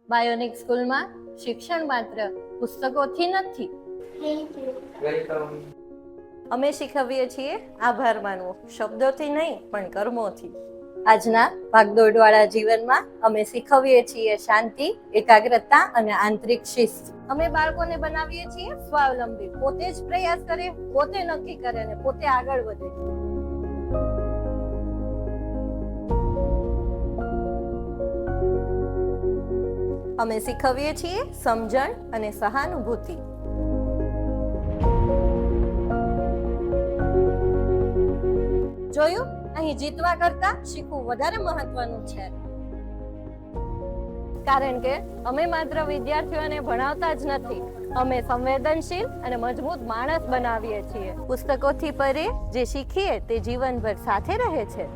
બાયોનિક સ્કૂલમાં શિક્ષણ માત્ર પુસ્તકોથી નથી. અમે શીખવીએ છીએ આભાર માનવો, શબ્દોથી નહીં પણ કર્મોથી. આજના ભાગદોડવાળા જીવનમાં અમે શીખવીએ છીએ શાંતિ, એકાગ્રતા અને આંતરિક શિસ્ત. અમે બાળકોને બનાવીએ છીએ સ્વાવલંબી, પોતે જ પ્રયાસ કરે, પોતે નક્કી કરે અને પોતે આગળ વધે. અમે શીખવીએ છીએ સમજણ અને સહાનુભૂતિ. જોયું, અહીં જીતવા કરતા શીખવું વધારે મહત્વનું છે. કારણ કે અમે માત્ર વિદ્યાર્થીઓને ભણાવતા જ નથી, અમે સંવેદનશીલ અને મજબૂત માણસ બનાવીએ છીએ. પુસ્તકોથી પરે જે શીખીએ તે જીવનભર સાથે રહે છે.